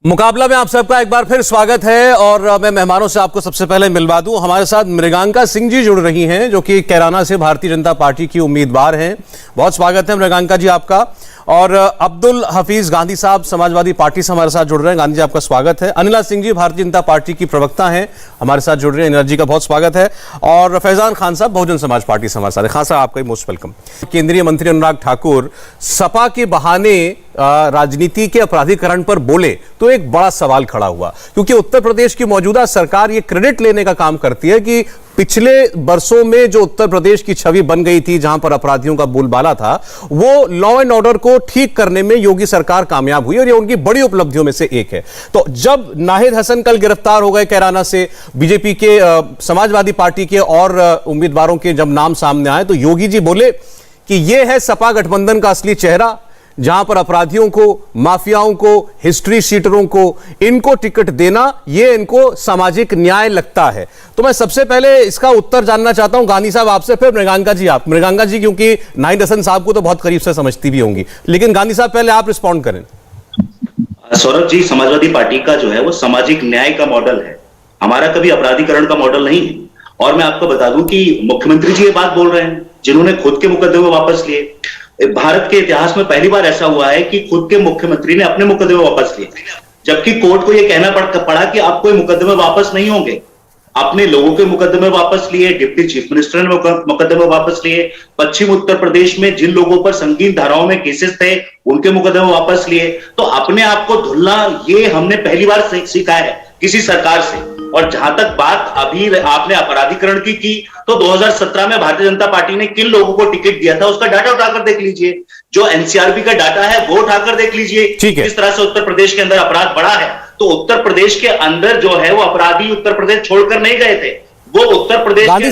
मुकाबला में आप सबका एक बार फिर स्वागत है और मैं मेहमानों से आपको सबसे पहले मिलवा दूं। हमारे साथ मृगांका सिंह जी जुड़ रही हैं जो कि कैराना से भारतीय जनता पार्टी की उम्मीदवार हैं। बहुत स्वागत है मृगांका जी आपका। और अब्दुल हफीज गांधी साहब समाजवादी पार्टी से हमारे साथ जुड़ रहे हैं। गांधी जी आपका स्वागत है। अनिला सिंह जी भारतीय जनता पार्टी की प्रवक्ता हैं, हमारे साथ जुड़ रहे हैं। अनिला जी का बहुत स्वागत है। और फैजान खान साहब बहुजन समाज पार्टी से हमारे साथ है। खान साहब आपका मोस्ट वेलकम। केंद्रीय मंत्री अनुराग ठाकुर सपा के बहाने राजनीति के अपराधीकरण पर बोले तो एक बड़ा सवाल खड़ा हुआ, क्योंकि उत्तर प्रदेश की मौजूदा सरकार ये क्रेडिट लेने का काम करती है कि पिछले वर्षों में जो उत्तर प्रदेश की छवि बन गई थी, जहां पर अपराधियों का बोलबाला था, वो लॉ एंड ऑर्डर को ठीक करने में योगी सरकार कामयाब हुई और ये उनकी बड़ी उपलब्धियों में से एक है। तो जब नाहिद हसन कल गिरफ्तार हो गए कैराना से, बीजेपी के समाजवादी पार्टी के और उम्मीदवारों के जब नाम सामने आए तो योगी जी बोले कि यह है सपा गठबंधन का असली चेहरा, जहां पर अपराधियों को, माफियाओं को, हिस्ट्री शीटरों को, इनको टिकट देना ये इनको सामाजिक न्याय लगता है। तो मैं सबसे पहले इसका उत्तर जानना चाहता हूं गांधी साहब आपसे, फिर मृगांका जी आप। मृगांका जी क्योंकि नाहिद हसन साहब को तो बहुत करीब से समझती भी होंगी, लेकिन गांधी साहब पहले आप रिस्पॉन्ड करें। सौरभ जी, समाजवादी पार्टी का जो है वो सामाजिक न्याय का मॉडल है, हमारा कभी अपराधीकरण का मॉडल नहीं है। और मैं आपको बता दूं कि मुख्यमंत्री जी ये बात बोल रहे हैं जिन्होंने खुद के मुकदमे वापस लिए। भारत के इतिहास में पहली बार ऐसा हुआ है कि खुद के मुख्यमंत्री ने अपने मुकदमे वापस लिए, जबकि कोर्ट को यह कहना पड़ा कि आप कोई मुकदमे वापस नहीं होंगे। अपने लोगों के मुकदमे वापस लिए, डिप्टी चीफ मिनिस्टर ने मुकदमे वापस लिए, पश्चिम उत्तर प्रदेश में जिन लोगों पर संगीन धाराओं में केसेस थे उनके मुकदमे वापस लिए। तो अपने आप को धुलना ये हमने पहली बार सीखा है किसी सरकार से। और जहां तक बात अभी आपने अपराधीकरण की तो 2017 में भारतीय जनता पार्टी ने किन लोगों को टिकट दिया था उसका डाटा उठाकर देख लीजिए। जो एनसीआरबी का डाटा है वो उठाकर देख लीजिए किस तरह से उत्तर प्रदेश के अंदर अपराध बढ़ा है। तो उत्तर प्रदेश के अंदर जो है वो अपराधी उत्तर प्रदेश छोड़कर नहीं गए थे, वो उत्तर प्रदेश। गांधी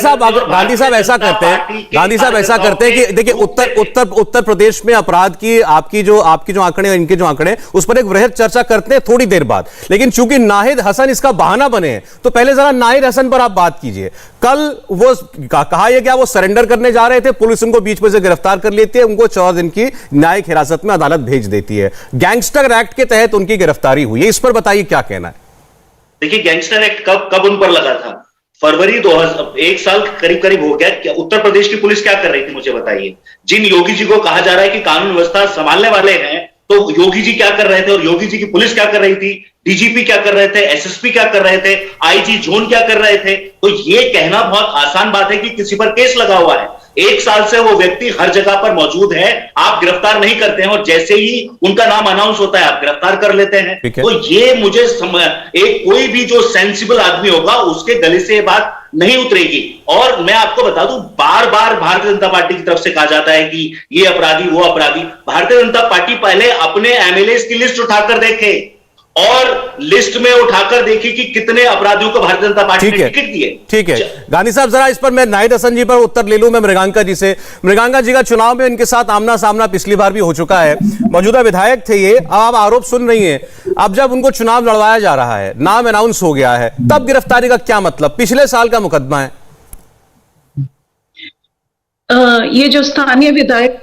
साहब ऐसा करते हैं, गांधी साहब ऐसा करते हैं कि देखिए उत्तर प्रदेश में अपराध की आपकी जो आंकड़े, इनके जो आंकड़े, उस पर एक वृहद चर्चा करते हैं थोड़ी देर बाद। लेकिन चूंकि नाहिद हसन इसका बहाना बने हैं तो पहले जरा नाहिद हसन पर आप बात कीजिए। कल वो कहा यह क्या वो सरेंडर करने जा रहे थे, पुलिस उनको बीच में से गिरफ्तार कर लेती है, उनको 14 दिन की न्यायिक हिरासत में अदालत भेज देती है। गैंगस्टर एक्ट के तहत उनकी गिरफ्तारी हुई है, इस पर बताइए क्या कहना है। देखिए, गैंगस्टर एक्ट कब उन पर लगा था? फरवरी 2000, एक साल करीब हो गया। क्या उत्तर प्रदेश की पुलिस क्या कर रही थी मुझे बताइए। जिन योगी जी को कहा जा रहा है कि कानून व्यवस्था संभालने वाले हैं, तो योगी जी क्या कर रहे थे और योगी जी की पुलिस क्या कर रही थी? डीजीपी क्या कर रहे थे, एसएसपी क्या कर रहे थे, आईजी जोन क्या कर रहे थे? तो ये कहना बहुत आसान बात है कि किसी पर केस लगा हुआ है, एक साल से वो व्यक्ति हर जगह पर मौजूद है, आप गिरफ्तार नहीं करते हैं और जैसे ही उनका नाम अनाउंस होता है आप गिरफ्तार कर लेते हैं। तो ये मुझे एक कोई भी जो सेंसिबल आदमी होगा उसके गले से ये बात नहीं उतरेगी। और मैं आपको बता दूं, बार बार भारतीय जनता पार्टी की तरफ से कहा जाता है कि ये अपराधी वो अपराधी। भारतीय जनता पार्टी पहले अपने एमएलए की लिस्ट उठाकर देखे और लिस्ट में उठाकर देखी कि कितने अपराधियों को भारतीय जनता पार्टी ने टिकट दिए। ठीक है गांधी साहब, जरा इस पर मैं नाहिद हसन जी पर उत्तर ले लूं मैं मृगांका जी से। मृगांका जी का चुनाव में इनके साथ आमना सामना पिछली बार भी हो चुका है, मौजूदा विधायक थे ये, अब आप आरोप सुन रही हैं। अब जब उनको चुनाव लड़वाया जा रहा है, नाम अनाउंस हो गया है, तब गिरफ्तारी का क्या मतलब? पिछले साल का मुकदमा है। ये जो स्थानीय विधायक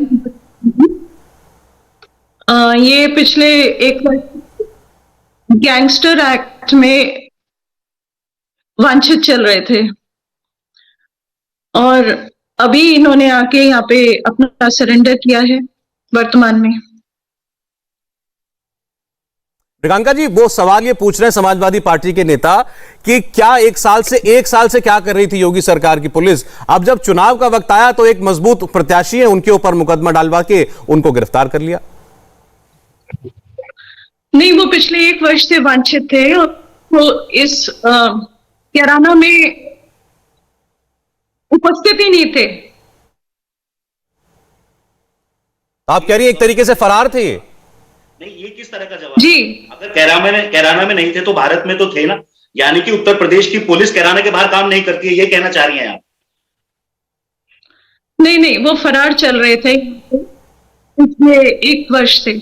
ये पिछले एक गैंगस्टर एक्ट में वांछित चल रहे थे और अभी इन्होंने आके यहाँ पे अपना सरेंडर किया है वर्तमान में। मृगांका जी, वो सवाल ये पूछ रहे हैं समाजवादी पार्टी के नेता कि क्या एक साल से क्या कर रही थी योगी सरकार की पुलिस? अब जब चुनाव का वक्त आया तो एक मजबूत प्रत्याशी है, उनके ऊपर मुकदमा डालवा के उनको गिरफ्तार कर लिया। नहीं, वो पिछले एक वर्ष से वांछित थे और वो इस कैराना में उपस्थित ही नहीं थे। आप कह रही हैं एक तरीके से फरार थे ये? नहीं, ये किस तरह का जवाब? जी, अगर कैराना में नहीं थे तो भारत में तो थे ना। यानी कि उत्तर प्रदेश की पुलिस कैराना के बाहर काम नहीं करती है, ये कहना चाह रही हैं आप? नहीं, वो फरार चल रहे थे पिछले एक वर्ष से।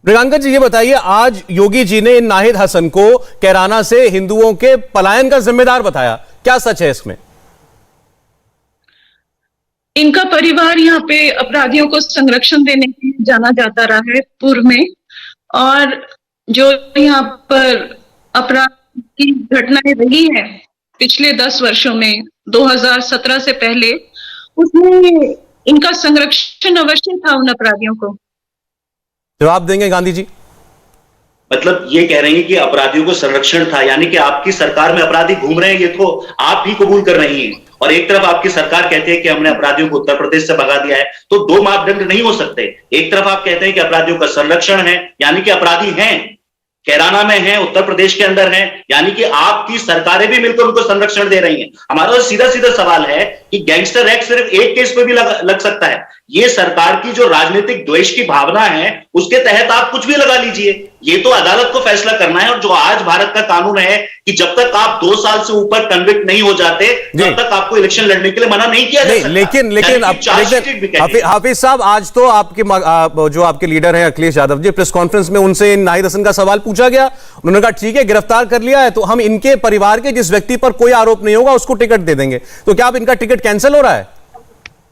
मृगांका जी, ये बताइए, आज योगी जी ने नाहिद हसन को कैराना से हिंदुओं के पलायन का जिम्मेदार बताया, क्या सच है इसमें? इनका परिवार यहाँ पे अपराधियों को संरक्षण देने के लिए जाना जाता रहा है पूर्व में, और जो यहाँ पर अपराध की घटनाएं रही है पिछले 10 वर्षों में, 2017 से पहले, उसमें इनका संरक्षण अवश्य था उन अपराधियों को। जवाब देंगे गांधी जी? मतलब ये कह रही हैं कि अपराधियों को संरक्षण था, यानी कि आपकी सरकार में अपराधी घूम रहे हैं, ये तो आप ही कबूल कर रही हैं। और एक तरफ आपकी सरकार कहती है कि हमने अपराधियों को उत्तर प्रदेश से भगा दिया है, तो दो मापदंड नहीं हो सकते। एक तरफ आप कहते हैं कि अपराधियों का संरक्षण है, यानी कि अपराधी हैं, कैराना में हैं, उत्तर प्रदेश के अंदर हैं, यानी कि आपकी सरकारें भी मिलकर उनको संरक्षण दे रही हैं। हमारा सीधा सीधा सवाल है कि गैंगस्टर एक्ट सिर्फ एक केस पे भी लग सकता है। ये सरकार की जो राजनीतिक द्वेष की भावना है, उसके तहत आप कुछ भी लगा लीजिए, ये तो अदालत को फैसला करना है। और जो आज भारत का कानून है कि जब तक आप 2 साल से ऊपर कन्विक्ट नहीं हो जाते, तब तक आपको इलेक्शन लड़ने के लिए मना नहीं किया जा सकता। लेकिन हाफिज साहब, आज तो आपके जो आपके लीडर हैं अखिलेश यादव जी, प्रेस कॉन्फ्रेंस में उनसे नाहिद हसन का सवाल पूछा गया, उन्होंने कहा ठीक है गिरफ्तार कर लिया है तो हम इनके परिवार के जिस व्यक्ति पर कोई आरोप नहीं होगा उसको टिकट दे देंगे। तो क्या अब इनका टिकट कैंसिल हो रहा है?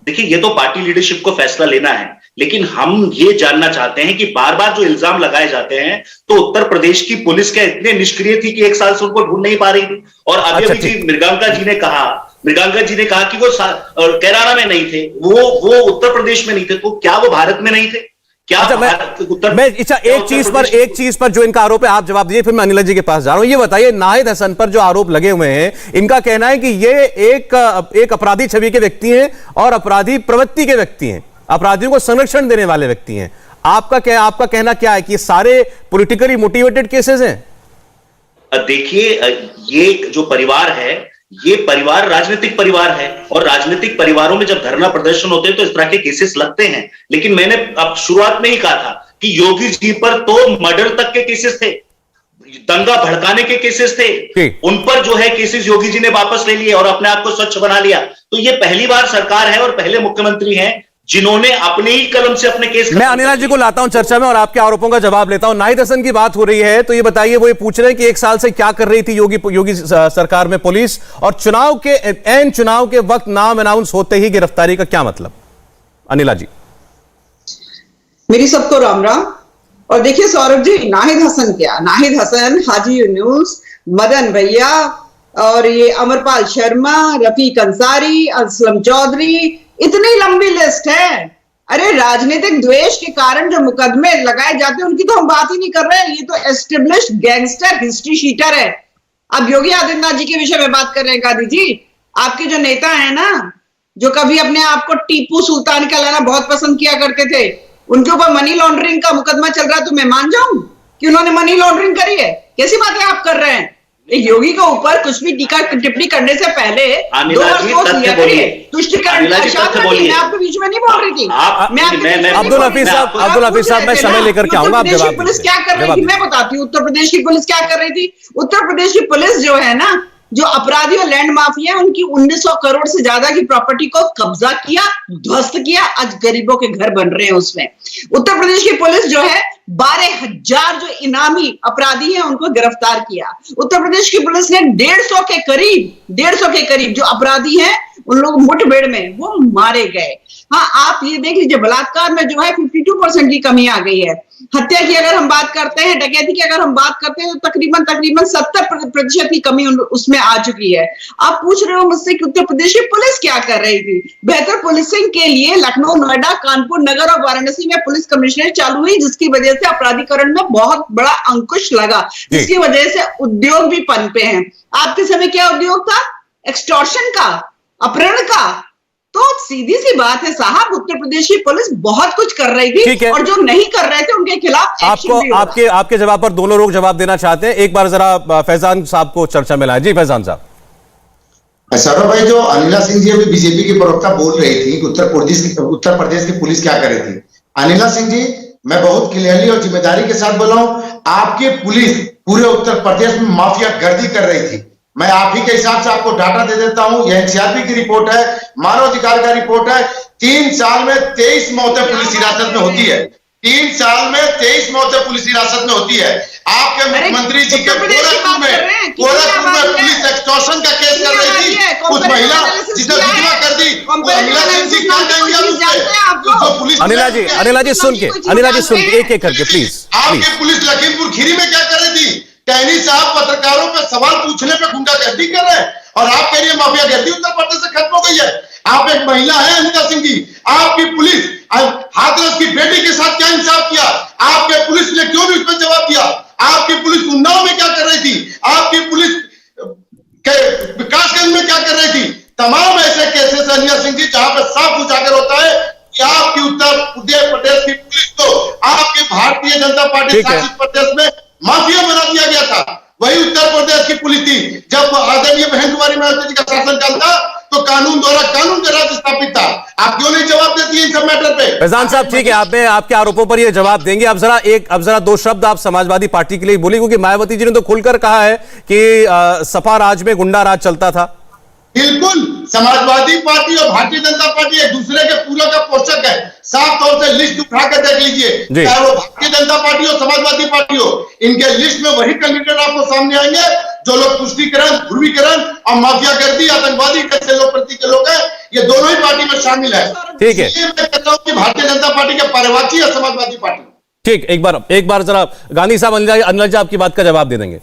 देखिए, ये तो पार्टी लीडरशिप को फैसला लेना है, लेकिन हम ये जानना चाहते हैं कि बार बार जो इल्जाम लगाए जाते हैं, तो उत्तर प्रदेश की पुलिस क्या इतने निष्क्रिय थी कि 1 साल से उनको ढूंढ नहीं पा रही थी? और अभी जी मृगांका जी ने कहा कि वो कैराना में नहीं थे, वो उत्तर प्रदेश में नहीं थे, तो क्या वो भारत में नहीं थे? एक चीज पर जो इनका आरोप है आप जवाब दीजिए, फिर मैं अनिला जी के पास जा रहा हूं। ये बताइए, नाहिद हसन पर जो आरोप लगे हुए हैं, इनका कहना है कि ये एक अपराधी छवि के व्यक्ति हैं और अपराधी प्रवृत्ति के व्यक्ति हैं, अपराधियों को संरक्षण देने वाले व्यक्ति हैं। आपका कहना क्या है कि ये सारे पॉलिटिकली मोटिवेटेड केसेस हैं? देखिए, ये जो परिवार है, ये परिवार राजनीतिक परिवार है, और राजनीतिक परिवारों में जब धरना प्रदर्शन होते हैं तो इस तरह के केसेस लगते हैं। लेकिन मैंने अब शुरुआत में ही कहा था कि योगी जी पर तो मर्डर तक के केसेस थे, दंगा भड़काने के केसेस थे, उन पर जो है केसेस योगी जी ने वापस ले लिए और अपने आप को स्वच्छ बना लिया। तो ये पहली बार सरकार है और पहले मुख्यमंत्री हैं जिन्होंने अपने ही कलम से अपने केस। मैं अनिला जी को लाता हूं चर्चा में और आपके आरोपों का जवाब लेता हूं। नाहिद हसन की बात हो रही है, तो ये बताइए, वो ये पूछ रहे हैं कि 1 साल से क्या कर रही थी योगी सरकार में पुलिस, और चुनाव के वक्त नाम अनाउंस होते ही गिरफ्तारी का क्या मतलब? अनिला जी। मेरी सबको राम राम। और देखिए सौरभ जी, नाहिद हसन, हाजी यूनुस, मदन भैया और ये अमरपाल शर्मा, रफीक अंसारी, असलम चौधरी, इतनी लंबी लिस्ट है। अरे राजनीतिक द्वेष के कारण जो मुकदमे लगाए जाते हैं उनकी तो हम बात ही नहीं कर रहे हैं, ये तो एस्टेब्लिश्ड गैंगस्टर, हिस्ट्री शीटर है। अब योगी आदित्यनाथ जी के विषय में बात कर रहे हैं गांधी जी। आपके जो नेता है ना, जो कभी अपने आप को टीपू सुल्तान कहलाना बहुत पसंद किया करते थे, उनके ऊपर मनी लॉन्ड्रिंग का मुकदमा चल रहा है, तो मैं मान जाऊं कि उन्होंने मनी लॉन्ड्रिंग करी है? कैसी बातें आप कर रहे हैं? एक योगी के ऊपर कुछ भी टीका टिप्पणी करने से पहले 2 वर्ष सोच लिया करिए। तुष्टिकरण मैं आपके बीच में नहीं बोल रही थी। अब्दुल हफीज साहब, मैं समय लेकर के आऊंगा, आप जवाब। पुलिस क्या कर रही थी मैं बताती हूँ। उत्तर प्रदेश की पुलिस क्या कर रही थी? उत्तर प्रदेश की पुलिस जो है ना, जो अपराधी और लैंड माफिया, उनकी 1900 करोड़ से ज्यादा की प्रॉपर्टी को कब्जा किया, ध्वस्त किया। आज गरीबों के घर बन रहे हैं उसमें। उत्तर प्रदेश की पुलिस जो है 12,000 जो इनामी अपराधी हैं उनको गिरफ्तार किया। उत्तर प्रदेश की पुलिस ने 150 के करीब जो अपराधी हैं उन लोग मुठभेड़ में वो मारे गए। हाँ, आप ये देख लीजिए, बलात्कार में जो है 52% की कमी आ गई है। हत्या की अगर हम बात करते हैं, डकैती की अगर हम बात करते हैं, तो तकरीबन 70% की कमी उसमें आ चुकी है। आप पूछ रहे हो मुझसे कि उत्तर प्रदेश की पुलिस क्या कर रही थी? बेहतर पुलिसिंग के लिए लखनऊ, नोएडा, कानपुर नगर और वाराणसी में पुलिस कमिश्नरेट चालू हुई, जिसकी वजह से अपराधीकरण में बहुत बड़ा अंकुश लगा, जिसकी वजह से उद्योग भी पनपे हैं। आपके समय क्या उद्योग था? एक्सटॉर्शन का, अपहरण का। तो सीधी सी बात है साहब, उत्तर प्रदेश की पुलिस बहुत कुछ कर रही थी, और जो नहीं कर रहे थे उनके खिलाफ आपके जवाब पर दोनों लोग जवाब देना चाहते हैं। एक बार जरा फैजान साहब को चर्चा में लाएं। जी फैजान साहब। सौरभ भाई, जो अनिला सिंह जी अभी बीजेपी की प्रवक्ता बोल रही थी कि उत्तर प्रदेश की पुलिस क्या कर रही थी, अनिला सिंह जी, मैं बहुत क्लियरली और जिम्मेदारी के साथ बोला हूं, आपकी पुलिस पूरे उत्तर प्रदेश में माफिया गर्दी कर रही थी। मैं आप ही के हिसाब से आपको डाटा दे देता हूं, यह एनसीआरबी की रिपोर्ट है, मानव अधिकार का रिपोर्ट है। 3 साल में 23 मौतें पुलिस हिरासत में होती है। 3 साल में 23 मौतें पुलिस हिरासत में होती है। आपके मुख्यमंत्री जी के गोरखपुर में पुलिस एक्सटॉर्शन का केस कर रही थी, उस महिला जिसे विधवा कर दी, वो अनिला सिंह जी क्या कहेंगे? जो पुलिस अनिला जी सुन के एक एक करके प्लीज। आपकी पुलिस लखीमपुर खीरी में क्या कर रही थी? टहनी साहब पत्रकारों पे सवाल पूछने पे गुंडागर्दी कर रहे हैं और आप कह रही है माफियागर्दी उत्तर प्रदेश से खत्म हो गई है। आप एक महिला है अनिता सिंह जी, आपकी पुलिस हाथरस की बेटी के साथ क्या इंसाफ किया? आपके पुलिस ने क्यों नहीं उस पर जवाब दिया? आपकी पुलिस उन्नाव में क्या कर रही थी? आपकी पुलिस विकासगंज में क्या कर रही थी? तमाम ऐसे केसेस अनिता सिंह जी जहां पर साफ उजागर होता है कि आपकी उत्तर प्रदेश की पुलिस को आपकी भारतीय जनता पार्टी शासित प्रदेश में माफिया बना दिया गया था। वही उत्तर प्रदेश की पुलिस थी जब आदरणीय बहन कुमारी मायावती जी का शासनकाल था तो कानून द्वारा कानून का राज स्थापित था। आप क्यों नहीं जवाब देती है इन सब मैटर पे? फैजान साहब ठीक है, आपने आपके आरोपों पर ये जवाब देंगे। अब जरा दो शब्द आप समाजवादी पार्टी के लिए बोलिए, क्योंकि मायावती जी ने तो खुलकर कहा है कि सपा राज में गुंडा राज चलता था। बिल्कुल, समाजवादी पार्टी और भारतीय जनता पार्टी एक दूसरे के पूरक का पोषक है। साफ तौर से लिस्ट उठाकर देख लीजिए, चाहे वो भारतीय जनता पार्टी हो समाजवादी पार्टी हो, इनके लिस्ट में वही कैंडिडेट आपको सामने आएंगे जो लोग पुष्टिकरण, ध्रुवीकरण और माफियागर्दी, आतंकवादी कैसे लोग प्रति के लोग हैं, ये दोनों ही पार्टी में शामिल है। ठीक है, मैं कहता हूं कि भारतीय जनता पार्टी के पर्यवेक्षी है समाजवादी पार्टी। ठीक, एक बार जरा गांधी साहब अनिल जी आपकी बात का जवाब दे देंगे।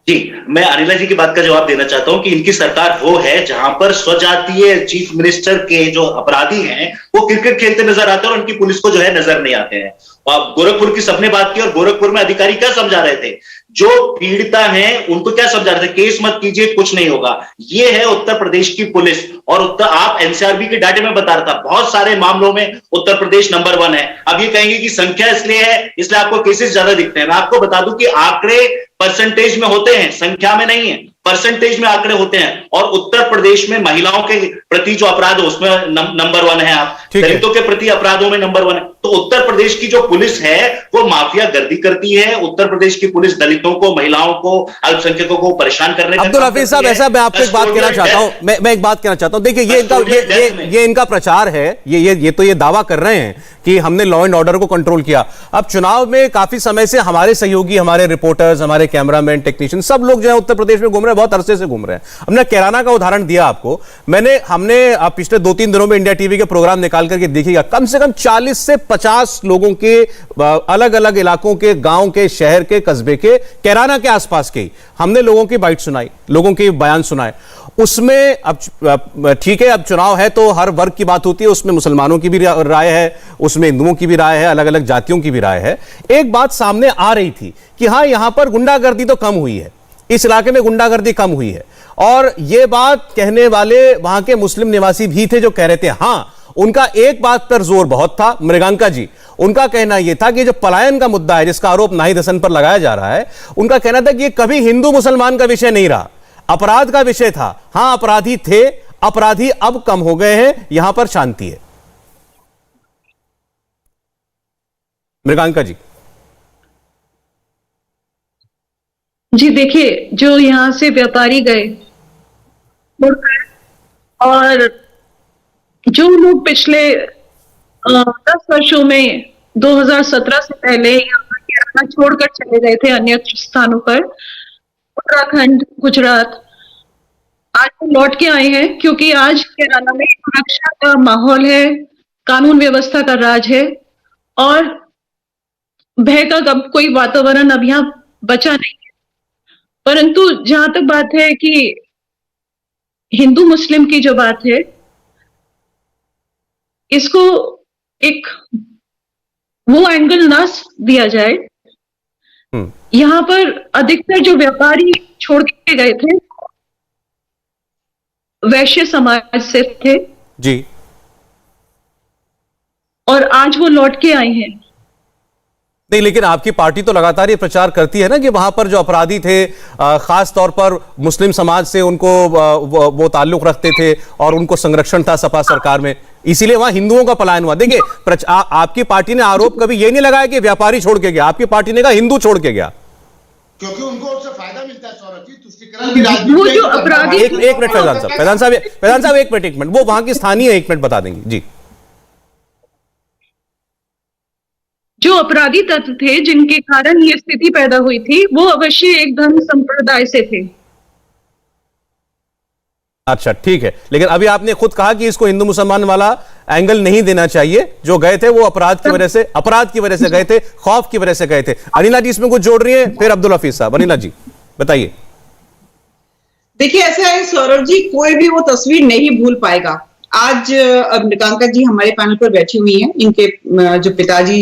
जी, मैं अनिला जी की बात का जवाब देना चाहता हूं कि इनकी सरकार वो है जहां पर स्वजातीय चीफ मिनिस्टर के जो अपराधी हैं वो क्रिकेट खेलते नजर आते हैं और उनकी पुलिस को जो है नजर नहीं आते हैं। अब गोरखपुर की सबने बात की और गोरखपुर में अधिकारी क्या समझा रहे थे? जो पीड़िता हैं उनको क्या समझा रहे थे? केस मत कीजिए, कुछ नहीं होगा। ये है उत्तर प्रदेश की पुलिस। और आप एनसीआरबी के डाटे में बता रहा था, बहुत सारे मामलों में उत्तर प्रदेश नंबर 1 है। अब ये कहेंगे कि संख्या इसलिए है, इसलिए आपको केसेस ज्यादा दिखते हैं। मैं आपको बता दूं कि आंकड़े परसेंटेज में होते हैं, संख्या में नहीं है, परसेंटेज में आंकड़े होते हैं। और उत्तर प्रदेश में महिलाओं के प्रति जो अपराध है उसमें नंबर 1 है आप, दलितों के प्रति अपराधों में नंबर 1 है। तो उत्तर प्रदेश की जो पुलिस है वो माफिया गर्दी करती है। उत्तर प्रदेश की पुलिस दलितों को, महिलाओं को, अल्पसंख्यकों को परेशान करने का। अब्दुल हफीज साहब, ऐसा मैं आपको एक बात कहना चाहता हूं, मैं एक बात कहना चाहता हूं। देखिए, ये इनका प्रचार है, ये तो ये दावा कर रहे हैं कि हमने लॉ एंड ऑर्डर को कंट्रोल किया। अब चुनाव में काफी समय से हमारे सहयोगी, हमारे रिपोर्टर्स, हमारे कैमरामैन, टेक्नीशियन, सब लोग जो है उत्तर प्रदेश में घूम रहे हैं, बहुत अरसे से घूम रहे हैं। हमने कैराना का उदाहरण दिया आपको। हमने पिछले 2-3 दिनों में इंडिया टीवी के प्रोग्राम निकाल करके देखिएगा, कम से कम 40 से 50 लोगों के अलग अलग इलाकों के, गांव के, शहर के, कस्बे के, कैराना के आसपास के हमने लोगों की बाइट सुनाई, लोगों के बयान सुनाए। उसमें अब ठीक है, अब चुनाव है तो हर वर्ग की बात होती है, उसमें मुसलमानों की भी राय है, उसमें हिंदुओं की भी राय है, अलग अलग जातियों की भी राय है। एक बात सामने आ रही थी कि हां, यहां पर गुंडागर्दी तो कम हुई है, इस इलाके में गुंडागर्दी कम हुई है। और यह बात कहने वाले वहां के मुस्लिम निवासी भी थे जो कह रहे थे, हां, उनका एक बात पर जोर बहुत था, मृगांका जी, उनका कहना यह था कि जो पलायन का मुद्दा है, जिसका आरोप नाहिद हसन पर लगाया जा रहा है, उनका कहना था कि यह कभी हिंदू मुसलमान का विषय नहीं रहा, अपराध का विषय था। हां, अपराधी थे, अपराधी अब कम हो गए हैं, यहां पर शांति है। मृगांका जी। जी देखिए, जो यहां से व्यापारी गए और जो लोग पिछले 10 वर्षों में 2017 से पहले यहाँ कैराना छोड़कर चले गए थे अन्य स्थानों पर, उत्तराखंड, गुजरात, आज वो लौट के आए हैं क्योंकि आज कैराना में सुरक्षा का माहौल है, कानून व्यवस्था का राज है और भय का कोई वातावरण अब यहाँ बचा नहीं है। परंतु जहां तक बात है कि हिंदू मुस्लिम की जो बात है, इसको एक वो एंगल ना दिया जाए। यहां पर अधिकतर जो व्यापारी छोड़ के गए थे वैश्य समाज से थे जी, और आज वो लौट के आए हैं। नहीं, लेकिन आपकी पार्टी तो लगातार ये प्रचार करती है ना कि वहां पर जो अपराधी थे, खास तौर पर मुस्लिम समाज से उनको वो ताल्लुक रखते थे और उनको संरक्षण था सपा सरकार में, इसीलिए वहां हिंदुओं का पलायन हुआ। देखिए, आपकी पार्टी ने आरोप कभी ये नहीं लगाया कि व्यापारी छोड़ के गया, आपकी पार्टी ने कहा हिंदू छोड़ के गया, क्योंकि उनको उससे फायदा मिलता है। सौरभ जी, तुष्टिकरण की राजनीति, वो जो अपराधी, एक मिनट फैजान साहब, एक मिनट, वो वहां की स्थानीय, एक मिनट बता देंगे जी। जो अपराधी तत्व थे जिनके कारण ये स्थिति पैदा हुई थी, वो अवश्य एक धर्म संप्रदाय से थे। अच्छा, ठीक है, लेकिन अभी आपने खुद कहा कि इसको हिंदू मुसलमान वाला एंगल नहीं देना चाहिए। जो गए थे वो अपराध की वजह से गए थे, खौफ की वजह से गए थे। अनिला जी इसमें कुछ जोड़ रही है, फिर अब्दुल हफीज साहब। अनिला जी बताइए। देखिए ऐसा है सौरभ जी, कोई भी वो तस्वीर नहीं भूल पाएगा। आज मृगांका जी हमारे पैनल पर बैठी हुई हैं, इनके जो पिताजी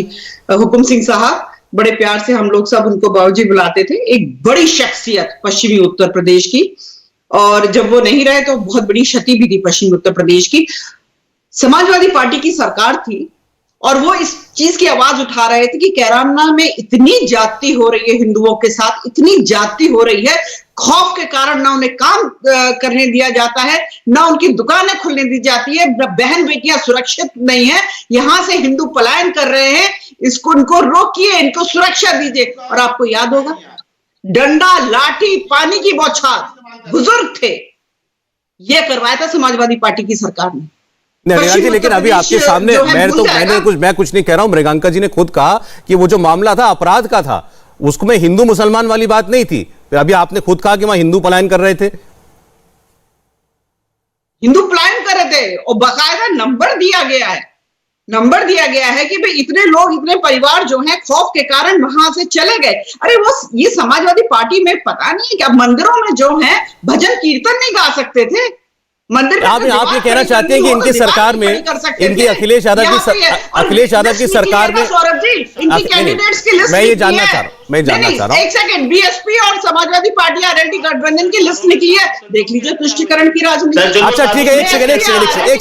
हुकुम सिंह साहब, बड़े प्यार से हम लोग सब उनको बाबूजी बुलाते थे। एक बड़ी शख्सियत पश्चिमी उत्तर प्रदेश की, और जब वो नहीं रहे तो बहुत बड़ी क्षति भी थी पश्चिमी उत्तर प्रदेश की। समाजवादी पार्टी की सरकार थी और वो इस चीज की आवाज उठा रहे थे कि कैराना में इतनी जाति हो रही है, हिंदुओं के साथ इतनी जाति हो रही है, खौफ के कारण ना उन्हें काम करने दिया जाता है, ना उनकी दुकानें खुलने दी जाती है, बहन बेटियां सुरक्षित नहीं है, यहां से हिंदू पलायन कर रहे हैं, इनको रोकिए, इनको सुरक्षा दीजिए। और आपको याद होगा, डंडा, लाठी, पानी की बौछार, बुजुर्ग थे, यह करवाया था समाजवादी पार्टी की सरकार ने। नहीं जी, लेकिन अभी आपके सामने मैं कुछ नहीं कह रहा हूं। मृगांका जी ने खुद कहा कि वो जो मामला था अपराध का था, उसमें हिंदू मुसलमान वाली बात नहीं थी। अभी आपने खुद कहा कि वहां हिंदू पलायन कर रहे थे, हिंदू पलायन कर रहे थे, और बाकायदा नंबर दिया गया है कि भाई इतने लोग, इतने परिवार जो हैं खौफ के कारण वहां से चले गए। अरे वो ये समाजवादी पार्टी में पता नहीं है क्या मंदिरों में जो है भजन कीर्तन नहीं गा सकते थे? मंदिर आप ये कहना चाहते हैं कि इनकी सरकार में, इनकी अखिलेश यादव की सरकार में, सौरभ जी इनकी कैंडिडेट्स की लिस्ट, मैं ये जानना चाह रहा हूं, एक सेकंड, बीएसपी और समाजवादी पार्टी आरएलडी गठबंधन की लिस्ट निकली है, देख लीजिए तुष्टिकरण की राजनीति। अच्छा ठीक है, एक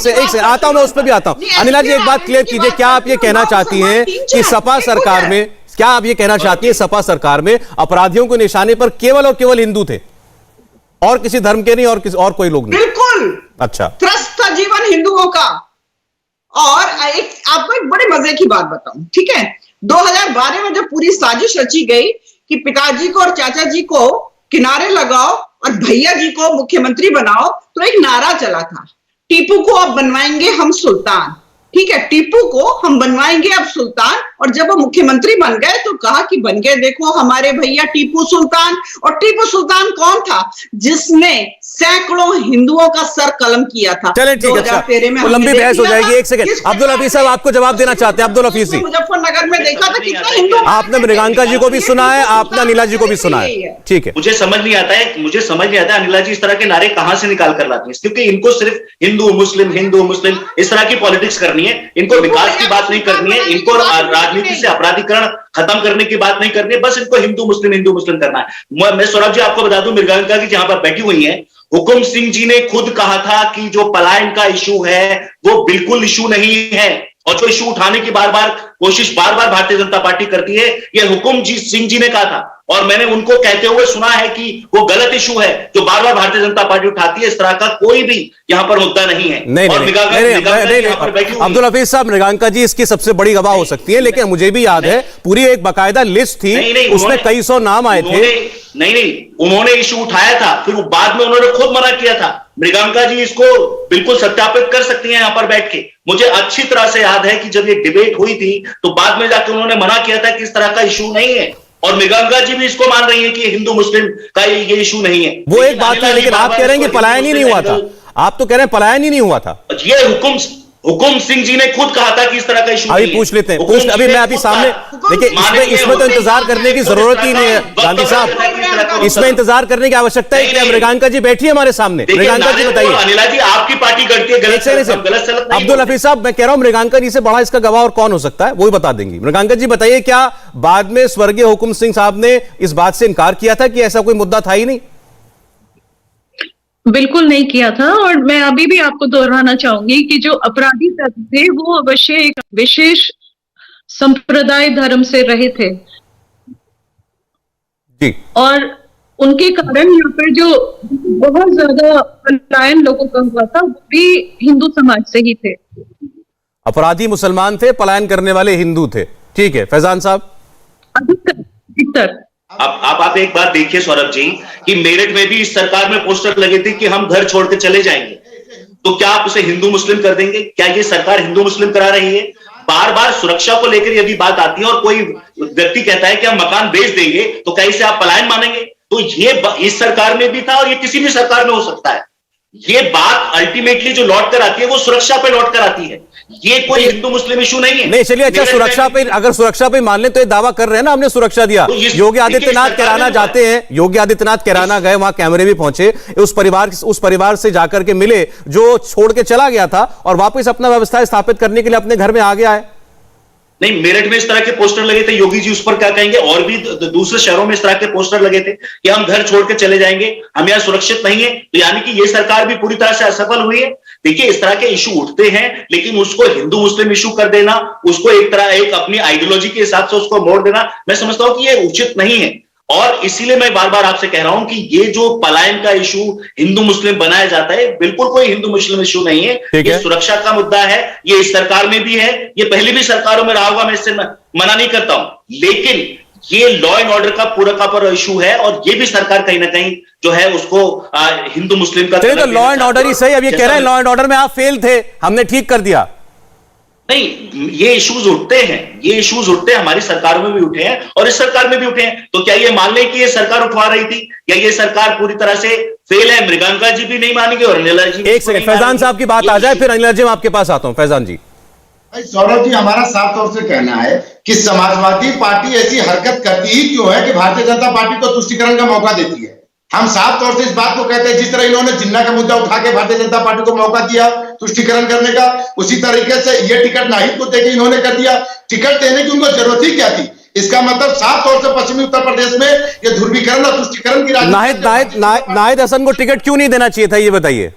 सेकंड आता हूं, मैं उस पर भी आता हूं। अनिला जी एक बात क्लियर कीजिए, क्या आप ये कहना चाहती हैं कि सपा सरकार में, क्या आप ये कहना चाहती है सपा सरकार में अपराधियों के निशाने पर केवल और केवल हिंदू थे और किसी धर्म के नहीं, और कोई लोग नहीं? बिल्कुल। अच्छा, त्रस्त था जीवन हिंदुओं का। और आपको एक बड़े मजे की बात बताऊं, ठीक है, 2012 में जब पूरी साजिश रची गई कि पिताजी को और चाचा जी को किनारे लगाओ और भैया जी को मुख्यमंत्री बनाओ, तो एक नारा चला था, टीपू को अब बनवाएंगे हम सुल्तान। ठीक है, टीपू को हम बनवाएंगे अब सुल्तान। और जब वो मुख्यमंत्री बन गए तो कहा कि बन गए देखो हमारे भैया टीपू सुल्तान। और टीपू सुल्तान कौन था? जिसने सैकड़ों हिंदुओं का सर कलम किया था। चलिए ठीक है, अच्छा लंबी बहस हो जाएगी। एक सेकंड, अब्दुल हफीज साहब आपको जवाब देना चाहते हैं। अब्दुल हफीज जी, मुजफ्फरनगर में देखा था कितने हिंदू। आपने मृगांका जी को भी सुना है, आपने अनिला जी को भी सुना है, ठीक है। मुझे समझ नहीं आता है अनिला जी इस तरह के नारे कहां से निकाल कर लाती है, क्योंकि इनको सिर्फ हिंदू मुस्लिम इस तरह की पॉलिटिक्स करनी है। इनको विकास की बात नहीं करनी है, इनको राजनीति से अपराधीकरण खत्म करने की बात नहीं करनी है, बस इनको हिंदू मुस्लिम करना है। मैं सौरभ जी आपको बता दूं, मृगांका जी जहां पर बैठी हुई हैं, हुकुम सिंह जी ने खुद कहा था कि जो पलायन का इशू है वो बिल्कुल इशू नहीं है, और जो इशू उठाने की बार बार भारतीय जनता पार्टी करती है, ये हुकुम सिंह जी ने कहा था। और मैंने उनको कहते हुए सुना है कि वो गलत इशू है जो बार बार भारतीय जनता पार्टी उठाती है। इस तरह का कोई भी यहां पर मुद्दा नहीं है। नहीं, अब्दुल हफीज साहब, मृगांका जी इसकी सबसे बड़ी गवाह हो सकती है, लेकिन मुझे भी याद है पूरी एक बाकायदा लिस्ट थी, उसमें कई सौ नाम आए थे। नहीं, उन्होंने इशू उठाया था, फिर बाद में उन्होंने खुद मना किया था। मृगांका जी इसको बिल्कुल सत्यापित कर सकती हैं यहां पर बैठ के। मुझे अच्छी तरह से याद है कि जब ये डिबेट हुई थी तो बाद में जाकर उन्होंने मना किया था कि इस तरह का इशू नहीं है, और मृगांका जी भी इसको मान रही है कि हिंदू मुस्लिम का ये इशू नहीं है। वो एक बात है, लेकिन आप कह रहे हैं कि पलायन ही नहीं हुआ था। आप तो कह रहे हैं पलायन ही नहीं हुआ था। ये हुकुम सिंह जी ने खुद कहा था कि इस तरह का इशू अभी पूछ लेते हैं, अभी मैं अभी सामने देखिए, इसमें तो इंतजार करने की जरूरत ही नहीं है गांधी साहब, इसमें इंतजार करने की आवश्यकता है क्या? मृगांका जी बैठी है हमारे सामने, मृगांका जी बताइए। अनिला जी आपकी पार्टी करती है गलत। अब्दुल हफीज साहब, मैं कह रहा हूं मृगांका जी से बड़ा इसका गवाह और कौन हो सकता है, वो ही बता देंगी। मृगांका जी बताइए, क्या बाद में स्वर्गीय हुकुम सिंह साहब ने इस बात से इनकार किया था कि ऐसा कोई मुद्दा था ही नहीं? बिल्कुल नहीं किया था। और मैं अभी भी आपको दोहराना चाहूंगी कि जो अपराधी तत्व थे वो अवश्य एक विशेष संप्रदाय धर्म से रहे थे जी, और उनके कारण यहाँ पर जो बहुत ज्यादा पलायन लोगों का हुआ था वो भी हिंदू समाज से ही थे। अपराधी मुसलमान थे, पलायन करने वाले हिंदू थे। ठीक है, फैजान साहब। अधिकतर आप एक बात देखिए सौरभ जी, कि मेरठ में भी इस सरकार में पोस्टर लगे थे कि हम घर छोड़ के चले जाएंगे, तो क्या आप उसे हिंदू मुस्लिम कर देंगे? क्या ये सरकार हिंदू मुस्लिम करा रही है? बार बार सुरक्षा को लेकर यदि बात आती है और कोई व्यक्ति कहता है कि हम मकान बेच देंगे, तो क्या इसे आप पलायन मानेंगे? तो ये इस सरकार में भी था और ये किसी भी सरकार में हो सकता है। ये बात अल्टीमेटली जो लौट कर आती है वो सुरक्षा पे लौट कर आती है ये कोई हिंदू मुस्लिम इशू नहीं है। नहीं चलिए, अच्छा मेरे सुरक्षा पे, अगर सुरक्षा पे मान लें तो ये दावा कर रहे हैं ना हमने सुरक्षा दिया। तो योगी आदित्यनाथ कैराना जाते हैं, योगी आदित्यनाथ कैराना गए, वहां कैमरे भी पहुंचे, उस परिवार से जाकर के मिले जो छोड़ के चला गया था और वापस अपना व्यवस्था स्थापित करने के लिए अपने घर में आ गया है। नहीं, मेरठ में इस तरह के पोस्टर लगे थे, योगी जी उस पर क्या कहेंगे? और भी दूसरे शहरों में इस तरह के पोस्टर लगे थे कि हम घर छोड़ के चले जाएंगे, हम यहाँ सुरक्षित नहीं है। तो यानी कि ये सरकार भी पूरी तरह से असफल हुई है। देखिए, इस तरह के इशू उठते हैं, लेकिन उसको हिंदू मुस्लिम इशू कर देना, उसको एक अपनी आइडियोलॉजी के हिसाब से उसको मोड़ देना, मैं समझता हूं कि ये उचित नहीं है। और इसीलिए मैं बार बार आपसे कह रहा हूं कि ये जो पलायन का इशू हिंदू मुस्लिम बनाया जाता है, बिल्कुल कोई हिंदू मुस्लिम इशू नहीं है। ये सुरक्षा का मुद्दा है, ये इस सरकार में भी है, ये पहले भी सरकारों में रहा होगा, मैं इससे मना नहीं करता हूं। लेकिन ये लॉ एंड ऑर्डर का पूरा इशू है और ये भी सरकार कहीं ना कहीं जो है उसको हिंदू मुस्लिम का तो लॉ एंड ऑर्डर ही सही। अब ये कह रहे हैं लॉ एंड ऑर्डर में आप फेल थे, हमने ठीक कर दिया। नहीं, ये इश्यूज उठते हैं, ये इश्यूज उठते हैं, हमारी सरकारों में भी उठे हैं और इस सरकार में भी उठे हैं। तो क्या ये मान लें कि ये सरकार उठवा रही थी या ये सरकार पूरी तरह से फेल है? मृगांका जी भी नहीं मानेंगे और अनिला जी। एक सेकंड, फैजान साहब की बात आ जाए, फिर अनिला जी मैं आपके पास आता हूं। फैजान जी। सौरभ जी, हमारा साफ तौर से कहना है कि समाजवादी पार्टी ऐसी हरकत करती ही क्यों है कि भारतीय जनता पार्टी को तुष्टीकरण का मौका देती है। हम साफ तौर से इस बात को कहते हैं, जिस तरह इन्होंने जिन्ना का मुद्दा उठा के भारतीय जनता पार्टी को मौका दिया तुष्टीकरण करने का, उसी तरीके से ये टिकट नाहिद को देके इन्होंने कर दिया। टिकट देने की उनको जरूरत ही क्या थी? इसका मतलब साफ तौर से पश्चिमी उत्तर प्रदेश में ये ध्रुवीकरण और तुष्टीकरण की राजनीति। नाहिद हसन को टिकट क्यों नहीं देना चाहिए था, ये बताइए।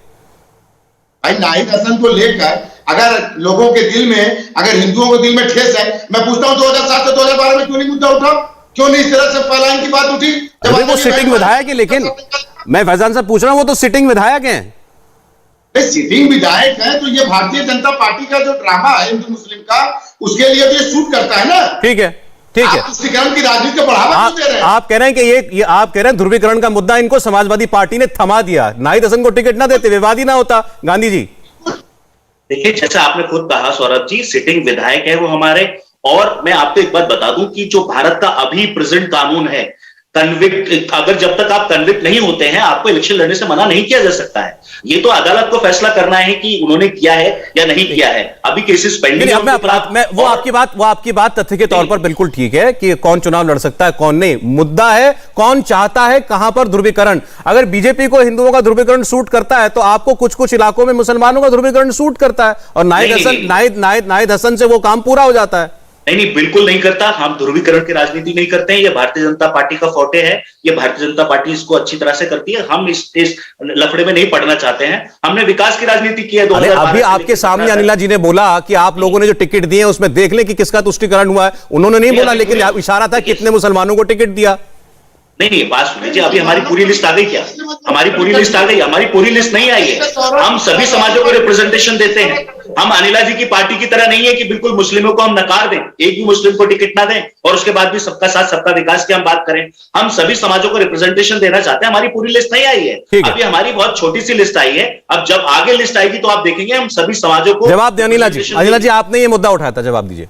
भाई, नाहिद हसन को लेकर अगर लोगों के दिल में, अगर हिंदुओं के दिल में ठेस है, मैं पूछता हूं 2007 से 2012 में क्यों नहीं मुद्दा उठा? क्यों नहीं इस तरह से पलायन की बात उठी? वो सिटिंग विधायक है, लेकिन मैं फैजान साहब पूछ रहा हूं, वो तो सिटिंग विधायक हैं। सिटिंग विधायक है तो ये भारतीय जनता पार्टी का जो ड्रामा है हिंदू मुस्लिम का, उसके लिए तो ये सूट करता है ना। ठीक है, ठीक है। तुष्टीकरण की राजनीति को बढ़ावा क्यों दे रहे हैं? आप कह रहे हैं कि ये आप कह रहे हैं ध्रुवीकरण का मुद्दा इनको समाजवादी पार्टी ने थमा दिया। नाहिद हसन को टिकट ना देते विवाद ही ना होता। गांधी जी देखिए, जैसा आपने खुद कहा सौरभ जी, सिटिंग विधायक है वो हमारे। और मैं आपको एक बात बता दूं कि जो भारत का अभी प्रेजेंट कानून है, कन्विक्ट, अगर जब तक आप कन्विक्ट नहीं होते हैं आपको इलेक्शन लड़ने से मना नहीं किया जा सकता है। ये तो अदालत को फैसला करना है कि उन्होंने किया है या नहीं किया है। अभी केसेस पेंडिंग है। वो आपकी बात तथ्य के तौर पर बिल्कुल ठीक है कि कौन चुनाव लड़ सकता है कौन नहीं। मुद्दा है कौन चाहता है कहां पर ध्रुवीकरण। अगर बीजेपी को हिंदुओं का ध्रुवीकरण सूट करता है तो आपको कुछ कुछ इलाकों में मुसलमानों का ध्रुवीकरण सूट करता है और नाहिद हसन से वो काम पूरा हो जाता है। नहीं, बिल्कुल नहीं करता। हम ध्रुवीकरण की राजनीति नहीं करते हैं, ये भारतीय जनता पार्टी का फोटे है। ये भारतीय जनता पार्टी इसको अच्छी तरह से करती है। हम इस लफड़े में नहीं पड़ना चाहते हैं। हमने विकास की राजनीति की है। अभी आपके सामने अनिला जी ने बोला कि आप लोगों ने जो टिकट दिए उसमें देख लें कि किसका तुष्टीकरण हुआ है। उन्होंने नहीं बोला, लेकिन इशारा था कितने मुसलमानों को टिकट दिया। नहीं, बात सुनिए, अभी हमारी पूरी लिस्ट आ गई क्या? हमारी पूरी लिस्ट आ गई? हमारी पूरी लिस्ट नहीं आई है। हम सभी समाजों को रिप्रेजेंटेशन देते हैं। हम अनिला जी की पार्टी की तरह नहीं है कि बिल्कुल मुस्लिमों को हम नकार दें, एक भी मुस्लिम को टिकट ना दें और उसके बाद भी सबका साथ सबका विकास की हम बात करें। हम सभी समाजों को रिप्रेजेंटेशन देना चाहते हैं। हमारी पूरी लिस्ट नहीं आई है, अभी हमारी बहुत छोटी सी लिस्ट आई है। अब जब आगे लिस्ट आएगी तो आप देखेंगे हम सभी समाजों को। जवाब दें अनिला जी। अनिला जी, आपने ये मुद्दा उठाया था, जवाब दीजिए।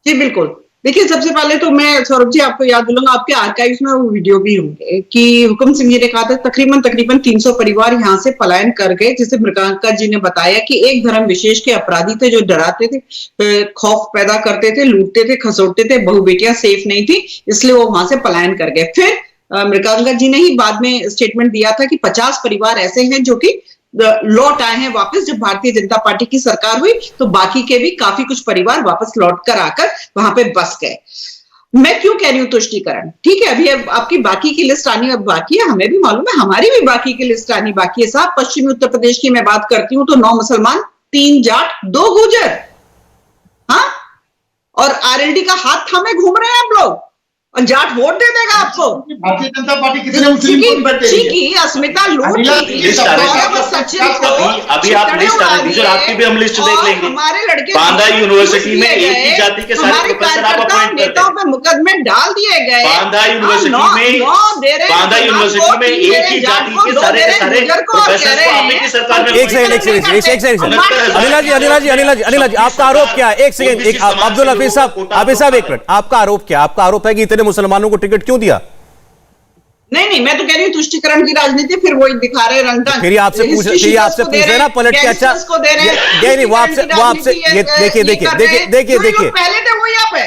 जी बिल्कुल। देखिए, सबसे पहले तो मैं सौरभ जी आपको याद दिलाऊंगा, आपके आर्काइव्स में वो वीडियो भी होंगे कि हुकुम सिंह जी ने कहा था तकरीबन 300 परिवार यहाँ से पलायन कर गए। जिसे मृगांका जी ने बताया कि एक धर्म विशेष के अपराधी थे जो डराते थे, खौफ पैदा करते थे, लूटते थे, खसोटते थे, बहु बेटियां सेफ नहीं थी, इसलिए वो वहां से पलायन कर गए। फिर मृगांका जी ने ही बाद में स्टेटमेंट दिया था कि 50 परिवार ऐसे हैं जो कि लौट आए हैं वापस। जब भारतीय जनता पार्टी की सरकार हुई तो बाकी के भी काफी कुछ परिवार वापस लौट कर आकर वहां पे बस गए। मैं क्यों कह रही हूं तुष्टीकरण? ठीक है, अभी आपकी बाकी की लिस्ट आनी अब बाकी है, हमें भी मालूम है, हमारी भी बाकी की लिस्ट आनी बाकी है साहब। पश्चिमी उत्तर प्रदेश की मैं बात करती हूँ तो 9 मुसलमान, 3 जाट, 2 गुर्जर, हाँ, और आरएलडी का हाथ थामे घूम रहे हैं आप लोग और जाट वोट दे देगा आपको। भारतीय जनता पार्टी किसी मुस्लिम की अस्मिता लूट अभी आप लिस्ट आ रही है, आपकी भी हम लिस्ट देख लेंगे। हमारे लड़के बांदा यूनिवर्सिटी में एक ही जाति के सारे प्रोफेसर आप अपॉइंट नेताओं पे मुकदमे डाल दिए गए। बांदा यूनिवर्सिटी में एक ही जाति के सारे प्रोफेसर को आपने की सरकार में। एक सेकंड अनिला जी आपका आरोप क्या है? एक सेकंड, अब्दुल हफीज साहब, एक मिनट, आपका आरोप क्या? आपका आरोप है कि इतने मुसलमानों को टिकट क्यों दिया? नहीं, मैं तो कह रही हूँ तुष्टिकरण की राजनीति, फिर वही दिखा रहे रंग ढंग। फिर आपसे पूछ रहे ना पलट के, अच्छा नहीं, वो आपसे देखिए पहले थे वही आप है।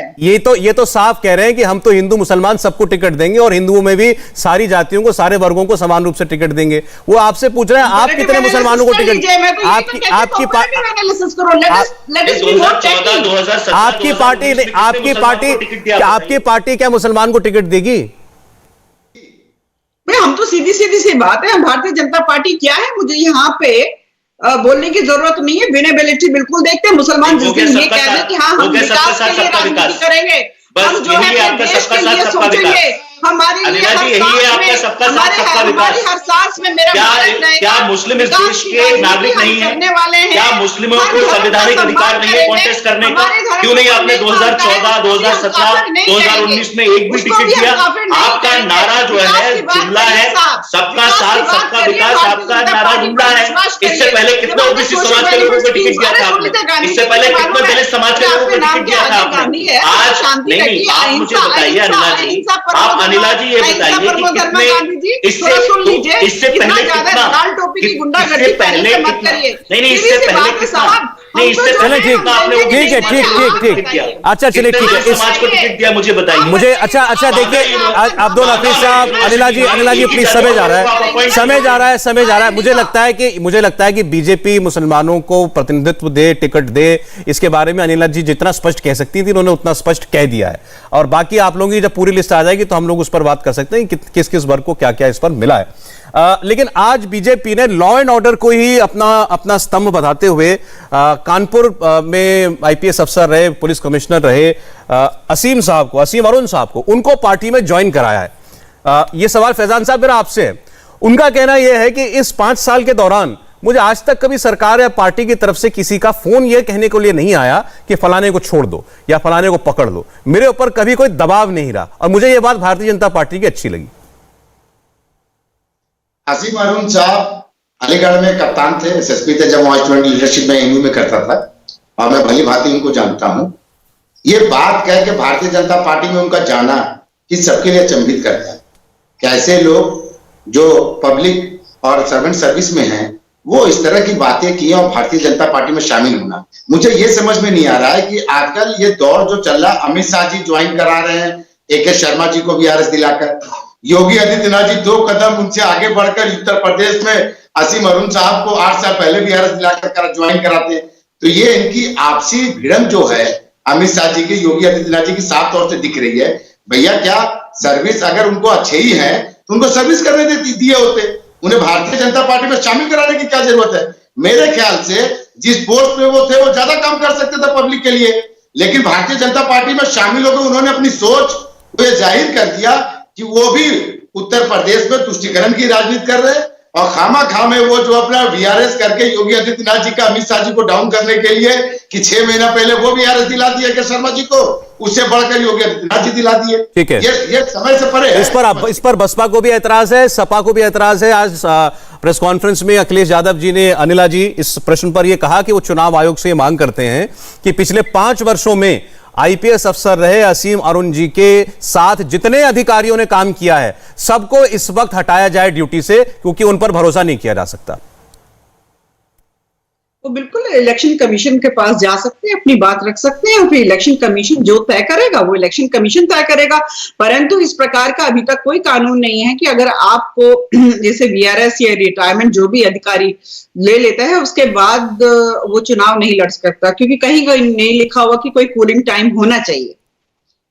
ये तो साफ कह रहे हैं कि हम तो हिंदू मुसलमान सबको टिकट देंगे और हिंदुओं में भी सारी जातियों को, सारे वर्गों को समान रूप से टिकट देंगे। वो आपसे पूछ रहे हैं आप कितने मुसलमानों को टिकट, आपकी पार्टी क्या मुसलमान को टिकट देगी? हम तो सीधी सी बात है, भारतीय जनता पार्टी क्या है, मुझे यहाँ पे बोलने की जरूरत नहीं है। विनेबिलिटी बिल्कुल देखते हैं। मुसलमान जिस दिन ये कह रहे कि हाँ हम विकास के लिए राजनीति करेंगे, हम जो है अपने देश के लिए सोचेंगे, हमारे लिए हमारी हर सांस में मेरा भारत रहेगा। क्या मुस्लिम इस देश के नागरिक नहीं है? क्या मुस्लिमों को संवैधानिक अधिकार नहीं है कॉन्टेस्ट करने का? क्यों नहीं आपने 2014, 2017, 2019 में एक भी टिकट दिया? आपका नारा जो है जुमला है, सबका साथ सबका विकास, आपका नारा जुमला है। इससे पहले कितने ओबीसी समाज के लोगों को टिकट दिया था आपने? इससे पहले कितने दलित समाज के लोगों को टिकट दिया था आपने? आज नहीं, आप मुझे बताइए अनिला जी, आप अनिला जी ये बताइए कि कितने इससे पहले कितना, इससे पहले कितना, नहीं इससे पहले कितना, नहीं इससे पहले ठीक है, अच्छा चलिए ठीक है, समाज को टिकट दिया मुझे बताइए। मुझे अच्छा देखिए अब्दुल हफीज साहब, अनिला जी प्लीज, समय जा रहा है। मुझे लगता है कि बीजेपी मुसलमानों को प्रतिनिधित्व दे, टिकट दे, इसके बारे में अनिला जी जितना स्पष्ट कह सकती थी उन्होंने उतना स्पष्ट कह दिया है। और बाकी आप लोगों की जब पूरी लिस्ट आ जाएगी तो हम लोग उस पर बात कर सकते हैं कि किस किस वर्ग को क्या क्या इस पर मिला है। लेकिन आज बीजेपी ने लॉ एंड ऑर्डर को ही अपना स्तंभ बताते हुए कानपुर में आईपीएस अफसर रहे, पुलिस कमिश्नर रहे असीम अरुण साहब को उनको पार्टी में ज्वाइन कराया है। यह सवाल फैजान साहब मेरा आपसे है। उनका कहना यह है कि इस 5 साल के दौरान मुझे आज तक कभी सरकार या पार्टी की तरफ से किसी का फोन यह कहने के लिए नहीं आया कि फलाने को छोड़ दो या फलाने को पकड़ लो। मेरे ऊपर कभी कोई दबाव नहीं रहा और मुझे यह बात भारतीय जनता पार्टी की अच्छी लगी। असीम अरुण साहब अलीगढ़ में कप्तान थे, एसएसपी थे जब वहां स्टूडेंट लीडरशिप में एमयू में करता था और मैं भली भांति उनको जानता हूं। ये बात कह के भारतीय जनता पार्टी में उनका जाना कि सबके लिए अचंभित करता है। कैसे लोग जो पब्लिक और सर्वेंट सर्विस में हैं वो इस तरह की बातें की और भारतीय जनता पार्टी में शामिल होना, मुझे ये समझ में नहीं आ रहा है कि आजकल ये दौर जो चल रहा, अमित शाह जी ज्वाइन करा रहे हैं AK शर्मा जी को वीआरएस दिलाकर, योगी आदित्यनाथ जी 2 कदम उनसे आगे बढ़कर उत्तर प्रदेश में असीम अरुण साहब को 8 साल पहले वीआरएस दिलाकर ज्वाइन कराते हैं। तो ये इनकी आपसी भिड़ंत जो है अमित शाह जी की, योगी आदित्यनाथ जी की साफ तौर से दिख रही है। भैया क्या सर्विस अगर उनको अच्छे ही है तो उनको सर्विस करने दिए होते, उन्हें भारतीय जनता पार्टी में शामिल कराने की क्या जरूरत है? मेरे ख्याल से जिस पोस्ट पे वो थे वो ज्यादा काम कर सकते थे पब्लिक के लिए, लेकिन भारतीय जनता पार्टी में शामिल होकर उन्होंने अपनी सोच को जाहिर कर दिया कि वो भी उत्तर प्रदेश में तुष्टिकरण की राजनीति कर रहे हैं और खामा में वो जो अपना वीआरएस करके योगी आदित्यनाथ जी का अमित शाह जी को डाउन करने के लिए कि 6 महीना पहले वो वीआरएस दिला दिया कि शर्मा जी को, उससे बढ़कर योगी आदित्यनाथ जी दिला दिए। ठीक है, ये समय से परे है। इस पर बसपा को भी ऐतराज है, सपा को भी ऐतराज है। आज प्रेस कॉन्फ्रेंस में अखिलेश यादव जी ने, अनिला जी, इस प्रश्न पर यह कहा कि वो चुनाव आयोग से मांग करते हैं कि पिछले 5 वर्षों में आईपीएस अफसर रहे असीम अरुण जी के साथ जितने अधिकारियों ने काम किया है सबको इस वक्त हटाया जाए ड्यूटी से, क्योंकि उन पर भरोसा नहीं किया जा सकता। वो बिल्कुल इलेक्शन कमीशन के पास जा सकते हैं, अपनी बात रख सकते हैं और फिर इलेक्शन कमीशन जो तय करेगा वो इलेक्शन कमीशन तय करेगा। परंतु इस प्रकार का अभी तक कोई कानून नहीं है कि अगर आपको जैसे वीआरएस या रिटायरमेंट जो भी अधिकारी ले लेता है उसके बाद वो चुनाव नहीं लड़ सकता, क्योंकि कहीं नहीं लिखा हुआ कि कोई कूलिंग टाइम होना चाहिए।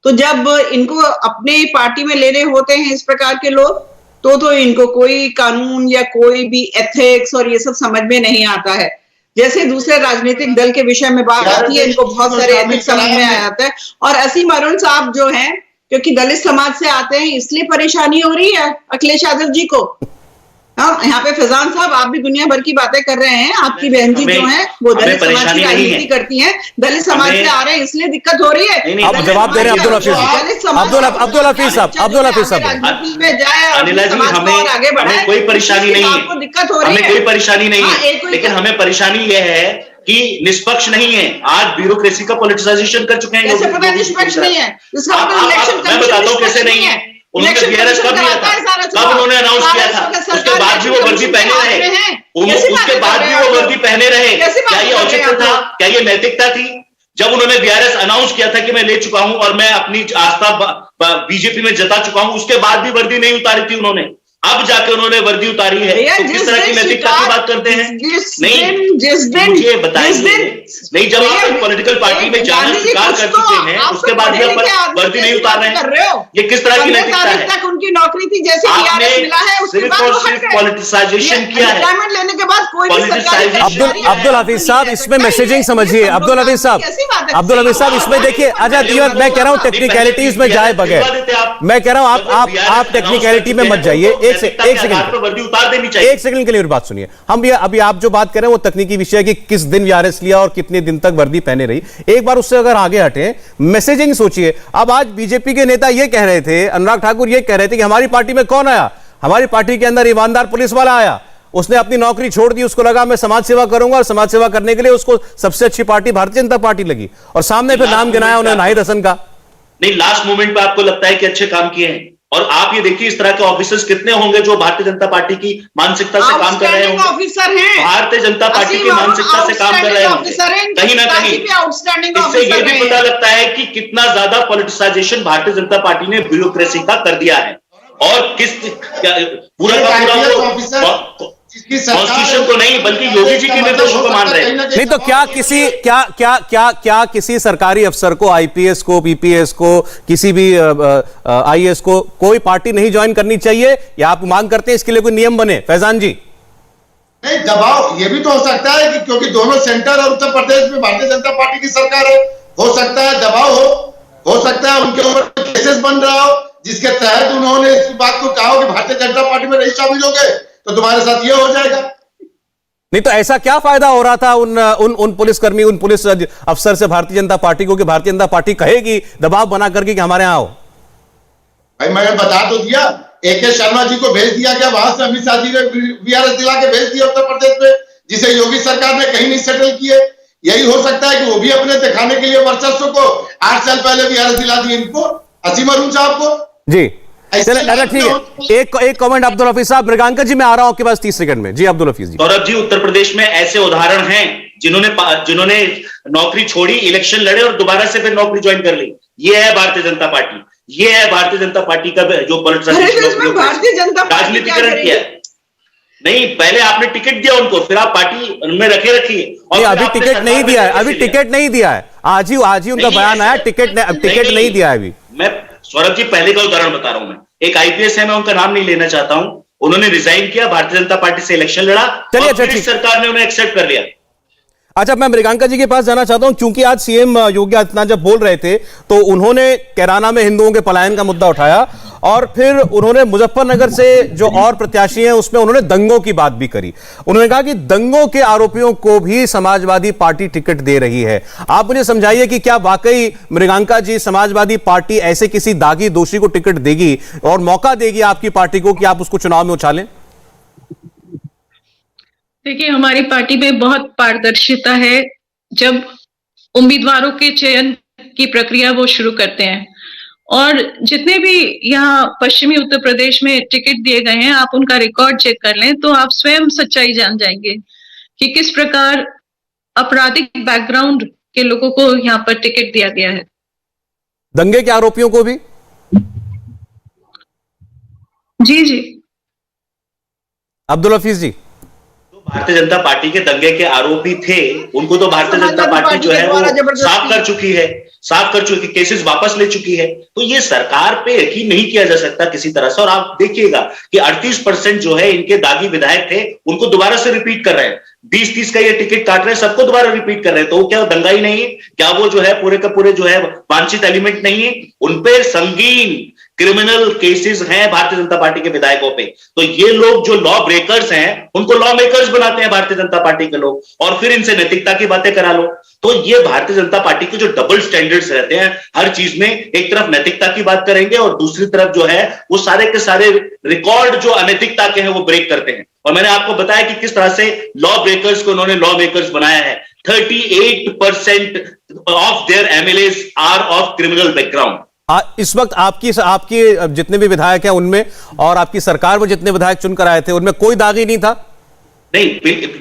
तो जब इनको अपने पार्टी में लेने होते हैं इस प्रकार के लोग तो इनको कोई कानून या कोई भी एथिक्स और ये सब समझ में नहीं आता है। जैसे दूसरे राजनीतिक दल के विषय में बात आती है इनको बहुत सारे एथिक्स समझ में आ जाता है। और असीम अरुण साहब जो हैं क्योंकि दलित समाज से आते हैं इसलिए परेशानी हो रही है अखिलेश यादव जी को। हाँ, यहाँ पे फैजान साहब आप भी दुनिया भर की बातें कर रहे हैं, आपकी बहन जी जो है वो दलित समाज की राजनीति करती हैं, दलित समाज से आ रहे हैं इसलिए दिक्कत हो रही है। अब जवाब दे रहे हैं अब्दुल हफीज साहब। अनिला जी हमें कोई परेशानी नहीं है, आपको दिक्कत हो रही है, हमें कोई परेशानी नहीं है, लेकिन हमें परेशानी यह है कि निष्पक्ष नहीं है। आज ब्यूरोक्रेसी का पॉलिटिसाइजेशन कर चुके हैं। कैसे पता निष्पक्ष नहीं है? इसका मतलब इलेक्शन मैं बताता हूँ कैसे नहीं है। उन्होंने इलेक्शन वीआरएस कब लिया था, कब उन्होंने अनाउंस किया था, उसके बाद भी वो वर्दी पहने रहे, उसके बाद भी वो वर्दी पहने रहे। क्या ये औचित्य था, क्या ये नैतिकता थी? जब उन्होंने वीआरएस अनाउंस किया था कि मैं ले चुका हूं और मैं अपनी आस्था बीजेपी में जता चुका हूं, उसके बाद भी वर्दी नहीं उतारी थी उन्होंने, अब जाके उन्होंने वर्दी उतारी है। तो किस तरह की नैतिकता की बात करते हैं? नहीं, मुझे बताइए, नहीं, जब आप एक पॉलिटिकल पार्टी में जाना स्वीकार कर चुके हैं, उसके बाद भी आप वर्दी नहीं उतार रहे हैं, ये किस तरह की नैतिकता है? तक उनकी नौकरी थी, जैसे आपने मिला है उसके सिर्फ बाद और वो हट सिर्फ गए। पॉलिटिसाइजेशन किया है। रिटायरमेंट लेने के बाद कोई भी सरकारी अब्दुल हफीज साहब, इसमें मैसेजिंग समझिए। अब्दुल हफीज साहब, इसमें देखिए, अच्छा मैं कह रहा हूं टेक्निकलिटीज में जाए बगैर, मैं कह रहा हूं आप टेक्निकलिटी में मत जाइए। एक सेकंड वर्दी उतार देनी चाहिए। एक सेकंड के लिए मेरी बात सुनिए। हम ये अभी आप जो बात कर रहे हैं वो तकनीकी विषय है कि किस दिन वीआरएस लिया और कितने दिन तक वर्दी पहने रही। एक बार उससे अगर आगे हटे, मैसेजिंग सोचिए। अब आज बीजेपी के नेता ये कह रहे थे, अनुराग ठाकुर ये कह रहे थे कि हमारी पार्टी में कौन आया, हमारी पार्टी के अंदर ईमानदार पुलिस वाला आया, उसने अपनी नौकरी छोड़ दी, उसको लगा मैं समाज सेवा करूंगा, और समाज सेवा करने के लिए उसको सबसे अच्छी पार्टी भारतीय जनता पार्टी लगी, और सामने फिर नाम गिनाया उन्होंने नाहिद हसन का। नहीं, लास्ट मोमेंट पे आपको लगता है कि अच्छे काम किए हैं, और आप ये देखिए इस तरह के ऑफिसर्स कितने होंगे जो भारतीय जनता पार्टी की मानसिकता से काम कर रहे होंगे, ऑफिसर हैं, भारतीय जनता पार्टी की मानसिकता से काम कर रहे होंगे। कहीं ना कहीं इससे ये भी पता लगता है कि कितना ज्यादा पॉलिटिसाइजेशन भारतीय जनता पार्टी ने ब्यूरोक्रेसी का कर दिया है, और किस पूरा का पूरा कॉन्स्टिट्यूशन को नहीं बल्कि योगी जी के निर्देशों को मान रहे हैं। नहीं तो क्या किसी सरकारी अफसर को, आईपीएस को, पीपीएस को, किसी भी आईएएस को कोई पार्टी नहीं ज्वाइन करनी चाहिए, या आप मांग करते हैं इसके लिए कोई नियम बने? फैजान जी, नहीं, दबाव ये भी तो हो सकता है कि क्योंकि दोनों सेंटर और उत्तर प्रदेश में भारतीय जनता पार्टी की सरकार है, हो सकता है दबाव हो सकता है उनके ऊपर केसेस बन रहा हो, जिसके तहत उन्होंने इस बात को कहा कि भारतीय जनता पार्टी में नहीं शामिल हो गए तो तुम्हारे साथ ये हो जाएगा। नहीं तो ऐसा क्या फायदा हो रहा था उन पुलिसकर्मी, उन पुलिस अफसर से भारतीय जनता पार्टी को, कि भारतीय जनता पार्टी कहेगी दबाव बना करके कि हमारे यहां आओ? भाई मैंने बता तो दिया, AK शर्मा जी को भेज दिया गया, वहां से अमित शाह जी ने वीआरएस दिला के भेज दिया उत्तर प्रदेश में, जिसे योगी सरकार ने कहीं नहीं सेटल किए। यही हो सकता है कि वो भी अपने दिखाने के लिए वर्चस्व को 8 साल पहले वीआरएस दिला दिए इनको, असीम अरुण साहब को जी। चले, अच्छा ठीक है, एक कमेंट अब्दुल हफीज साहब। मृगांका जी, मैं आ रहा हूं आपके पास 30 सेकंड में। जी अब्दुल हफीज जी। सौरभ जी, उत्तर प्रदेश में ऐसे उदाहरण हैं जिन्होंने नौकरी छोड़ी, इलेक्शन लड़े और दोबारा से फिर नौकरी ज्वाइन कर ली। ये है भारतीय जनता पार्टी, ये है भारतीय जनता पार्टी का जो राजनीतिकरण किया। नहीं, पहले आपने टिकट दिया उनको, फिर आप पार्टी में रखिए। और अभी टिकट नहीं दिया है, अभी टिकट नहीं दिया है। आज ही उनका बयान आया, टिकट नहीं दिया है अभी। मैं सौरभ जी पहले का उदाहरण बता रहा हूं। मैं एक आईपीएस है, मैं उनका नाम नहीं लेना चाहता हूं, उन्होंने रिजाइन किया, भारतीय जनता पार्टी से इलेक्शन लड़ा, चलिए और फिर सरकार ने उन्हें एक्सेप्ट कर लिया। अच्छा, मैं मृगांका जी के पास जाना चाहता हूं, क्योंकि आज सीएम योगी आदित्यनाथ जब बोल रहे थे तो उन्होंने कैराना में हिंदुओं के पलायन का मुद्दा उठाया, और फिर उन्होंने मुजफ्फरनगर से जो और प्रत्याशी हैं उसमें उन्होंने दंगों की बात भी करी। उन्होंने कहा कि दंगों के आरोपियों को भी समाजवादी पार्टी टिकट दे रही है। आप मुझे समझाइए कि क्या वाकई मृगांका जी, समाजवादी पार्टी ऐसे किसी दागी दोषी को टिकट देगी और मौका देगी आपकी पार्टी को कि आप उसको चुनाव में उछालें? देखिए, हमारी पार्टी में बहुत पारदर्शिता है। जब उम्मीदवारों के चयन की प्रक्रिया वो शुरू करते हैं, और जितने भी यहाँ पश्चिमी उत्तर प्रदेश में टिकट दिए गए हैं, आप उनका रिकॉर्ड चेक कर लें तो आप स्वयं सच्चाई जान जाएंगे कि किस प्रकार आपराधिक बैकग्राउंड के लोगों को यहाँ पर टिकट दिया गया है। दंगे के आरोपियों को भी? जी। अब्दुल हफीज जी, भारतीय जनता पार्टी के दंगे के आरोपी थे, उनको तो भारतीय जनता पार्टी जो है वो साफ कर चुकी, केसेस वापस ले चुकी है। तो ये सरकार पे यकीन नहीं किया जा सकता किसी तरह से। और आप देखिएगा कि 38% जो है इनके दागी विधायक थे, उनको दोबारा से रिपीट कर रहे हैं। 20-30 का ये टिकट काट रहे हैं, सबको दोबारा रिपीट कर रहे हैं। तो वो क्या दंगा ही नहीं है? क्या वो जो है पूरे का पूरे जो है वांछित एलिमेंट नहीं है? उनपे संगीन क्रिमिनल केसेस हैं भारतीय जनता पार्टी के विधायकों पे। तो ये लोग जो लॉ ब्रेकर्स हैं, उनको लॉ मेकर्स बनाते हैं भारतीय जनता पार्टी के लोग, और फिर इनसे नैतिकता की बातें करा लो। तो ये भारतीय जनता पार्टी के जो डबल स्टैंडर्ड्स रहते हैं हर चीज में, एक तरफ नैतिकता की बात करेंगे और दूसरी तरफ जो है वो सारे के सारे रिकॉर्ड जो अनैतिकता के हैं वो ब्रेक करते हैं। और मैंने आपको बताया कि किस तरह से लॉ ब्रेकर्स को उन्होंने लॉ मेकर्स बनाया है। 38% of their MLAs are of criminal background. इस वक्त आपकी जितने भी विधायक हैं उनमें और आपकी सरकार में जितने विधायक चुनकर आए थे उनमें कोई दाग ही नहीं था? नहीं,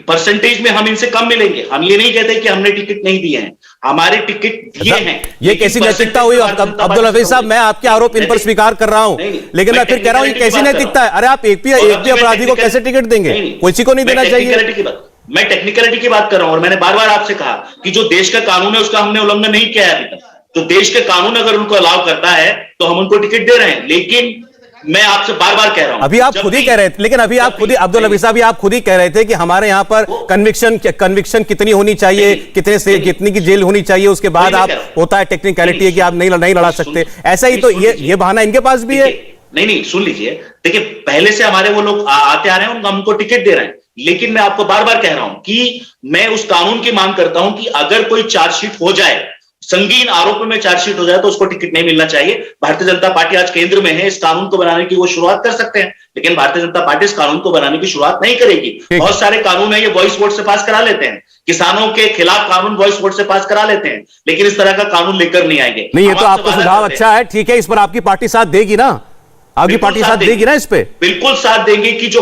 परसेंटेज में हम इनसे कम मिलेंगे। हम ये नहीं कहते कि हमने टिकट नहीं दिए हैं, हमारे टिकट दिए हैं। ये कैसी नैतिकता हुई अब्दुल हफीज साहब? मैं आपके आरोप इन पर स्वीकार कर रहा हूं, लेकिन मैं फिर कह रहा हूं ये कैसी नैतिकता है? अरे आप एक भी अपराधी को कैसे टिकट देंगे? किसी को नहीं देना चाहिए। मैं टेक्निकलिटी की बात कर रहा हूं और मैंने बार बार आपसे कहा कि जो देश का कानून है उसका हमने उल्लंघन नहीं किया है अभी तक। तो देश के कानून अगर उनको अलाउ करता है तो हम उनको टिकट दे रहे हैं। लेकिन मैं आपसे बार बार कह रहा हूं, अभी आप खुद ही कह रहे थे, लेकिन अभी आप खुद ही अब्दुल हफीज साहब आप खुद ही कह रहे थे कि हमारे यहाँ पर कन्विक्शन कितनी होनी चाहिए, कितनी की जेल होनी चाहिए, उसके बाद आप होता है टेक्निकलिटी है कि आप नहीं लड़ा सकते। ऐसा ही तो ये बहाना इनके पास भी है। नहीं, सुन लीजिए। देखिए, पहले से हमारे वो लोग आते आ रहे हैं, हमको टिकट दे रहे हैं। लेकिन मैं आपको बार बार कह रहा हूं कि मैं उस कानून की मांग करता हूं कि अगर कोई चार्जशीट हो जाए, संगीन आरोप में चार्जशीट हो जाए, तो उसको टिकट नहीं मिलना चाहिए। भारतीय जनता पार्टी आज केंद्र में है, इस कानून को बनाने की वो शुरुआत कर सकते हैं, लेकिन भारतीय जनता पार्टी इस कानून को बनाने की शुरुआत नहीं करेगी। बहुत सारे कानून है ये वॉइस वोट से पास करा लेते हैं, किसानों के खिलाफ कानून वॉइस वोट से पास करा लेते हैं, लेकिन इस तरह का कानून लेकर नहीं आएंगे। नहीं, ये तो आपका सुझाव अच्छा है, ठीक है, इस पर आपकी पार्टी साथ देगी ना? आपकी पार्टी साथ देगी ना इस पे? बिल्कुल साथ देंगे कि जो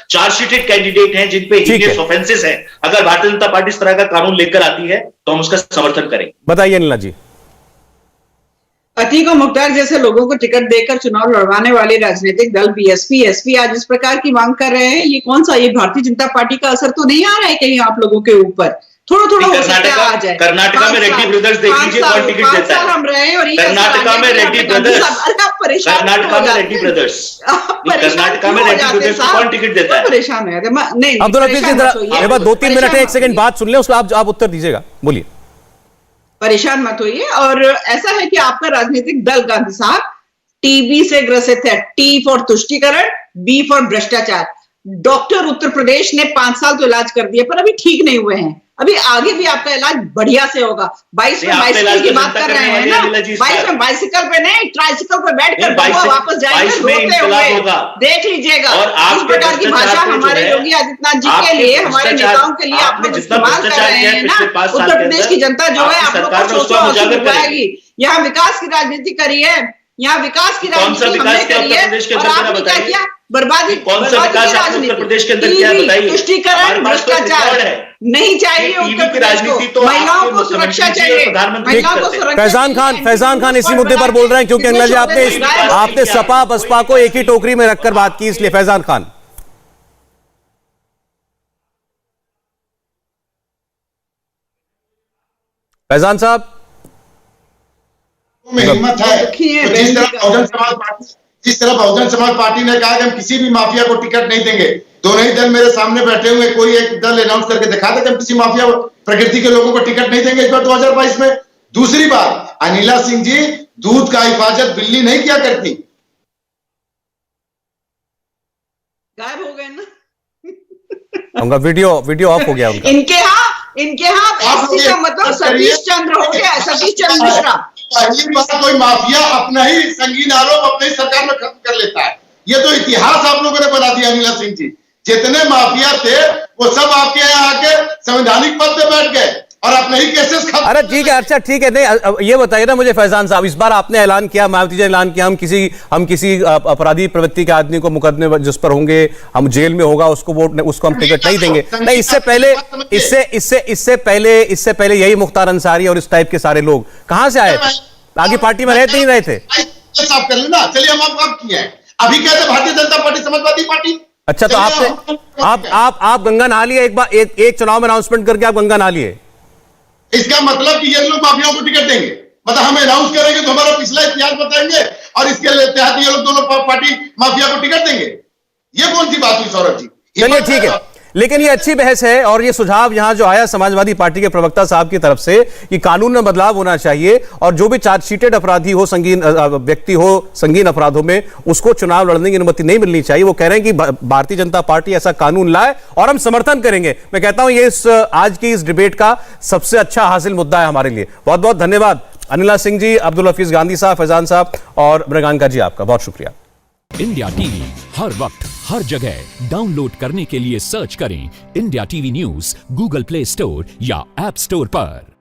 चार्जशीटेड कैंडिडेट हैं, जिन पे हीनियस ऑफेंसेस हैं, अगर भारतीय जनता पार्टी इस तरह का कानून लेकर आती है तो हम उसका समर्थन करेंगे। बताइए अनिला जी। अतीक और मुख्तार जैसे लोगों को टिकट देकर चुनाव लड़वाने वाले राजनीतिक दल बीएसपी, एसपी आज इस प्रकार की मांग कर रहे हैं, ये कौन सा, ये भारतीय जनता पार्टी का असर तो नहीं आ रहा है कहीं आप लोगों के ऊपर? थोड़ा हो सकता है आ जाए। कर्नाटका में रेड्डी ब्रदर्स देख लीजिए कौन टिकट देता है। हम रहे और कर्नाटका में रेड्डी ब्रदर्स, कर्नाटका में रेड्डी ब्रदर्स, कर्नाटका में रेड्डी ब्रदर्स कौन टिकट देता है? परेशान है। नहीं, अब्दुल हफीज जी 2-3 मिनट 1 सेकंड बात सुन ले, उसको आप उत्तर दीजिएगा, बोलिए। परेशान मत होइए। और ऐसा है कि आपका राजनीतिक दल गांधी साहब टीबी से ग्रसित है। टी फॉर तुष्टीकरण, बी फॉर भ्रष्टाचार। डॉक्टर उत्तर प्रदेश ने 5 साल तो इलाज कर दिए पर अभी ठीक नहीं हुए हैं। अभी आगे भी आपका इलाज बढ़िया से होगा। 22 में बाइसिकल की बात कर रहे हैं ना, 22 में बाइसिकल पे नहीं, ट्राइसिकल पे बैठकर वापस जाएंगे रोते हुए, देख लीजिएगा। इस प्रकार की भाषा हमारे योगी आदित्यनाथ जी के लिए, हमारे नेताओं के लिए आप लोग इस्तेमाल कर रहे हैं ना। उत्तर प्रदेश की जनता जो है आप लोग को सोचो आएगी। यहाँ विकास की राजनीति करी है, यहाँ विकास की राजनीति हमने करी है और आपने क्या किया? बर्बादी। कौन सा विकास आपने उत्तर प्रदेश के अंदर किया बताइए? तुष्टीकरण, भ्रष्टाचार नहीं चाहिए उत्तर प्रदेश को। महिलाओं को सुरक्षा चाहिए, महिलाओं को सुरक्षा। फैजान खान इसी मुद्दे पर बोल रहे हैं क्योंकि अंगला जी आपने सपा बसपा को एक ही टोकरी में रखकर बात की, इसलिए फैजान खान। फैजान साहब, में हिम्मत है तो जिस तरह बहुजन समाज पार्टी ने कहा कि हम किसी भी माफिया को टिकट नहीं देंगे, दोनों ही दल मेरे सामने बैठे हुए, कोई एक दल अनाउंस करके दिखा दे कि हम किसी माफिया प्रकृति के लोगों को टिकट नहीं देंगे इस बार 2022 में। दूसरी बात, अनिला सिंह जी दूध का हिफाजत बिल्ली नहीं किया करती। गायब हो गए ना, उनका वीडियो ऑफ हो गया उनका। इनके यहाँ एससी का मतलब सतीश चंद्र हो गया, सतीश चंद्र मिश्रा। पहली बार कोई माफिया अपना ही संगीन आरोप अपनी सरकार में खत्म कर लेता है। ये तो इतिहास आप लोगों ने बना दिया। अनिला सिंह जी, जितने माफिया थे वो सब आपके यहाँ आके संवैधानिक पद पे बैठ गए और अपने ही केसेस खत्म। अरे ठीक है, अच्छा ठीक है। नहीं, ये बताइए ना मुझे फैजान साहब, इस बार आपने ऐलान किया, मायावती जी ने ऐलान किया, हम किसी अपराधी प्रवृत्ति के आदमी को मुकदमे जिस पर होंगे हम जेल में होगा उसको हम टिकट नहीं देंगे। नहीं, इससे पहले यही मुख्तार अंसारी और इस टाइप के सारे लोग कहां से आए थे? आगे पार्टी में रहते ही रहे थे। साफ कर लेना, चलिए हम आपको किया है। अभी कहते भारतीय जनता पार्टी समाजवादी पार्टी। अच्छा, तो आप गंगा नहा लिए एक बार, एक चुनाव में अनाउंसमेंट करके आप गंगा नहा लिए। इसका मतलब कि ये लोग माफियाओं को टिकट देंगे, मतलब हम अनाउंस करेंगे तो हमारा पिछला इतिहास बताएंगे और इसके तहत ये लोग दोनों पार्टी माफिया को टिकट देंगे। ये कौन सी बात हुई सौरभ जी? चलिए ठीक है, लेकिन ये अच्छी बहस है और ये सुझाव यहां जो आया समाजवादी पार्टी के प्रवक्ता साहब की तरफ से कि कानून में बदलाव होना चाहिए और जो भी चार्जशीटेड अपराधी हो, संगीन व्यक्ति हो संगीन अपराधों में, उसको चुनाव लड़ने की अनुमति नहीं मिलनी चाहिए। वो कह रहे हैं कि भारतीय जनता पार्टी ऐसा कानून लाए और हम समर्थन करेंगे। मैं कहता हूं ये आज की इस डिबेट का सबसे अच्छा हासिल मुद्दा है हमारे लिए। बहुत बहुत धन्यवाद अनिला सिंह जी, अब्दुल हफीज गांधी साहब, फैजान साहब और मृगांका जी, आपका बहुत शुक्रिया। इंडिया टीवी हर वक्त हर जगह डाउनलोड करने के लिए सर्च करें India TV news Google play store या ऐप स्टोर पर।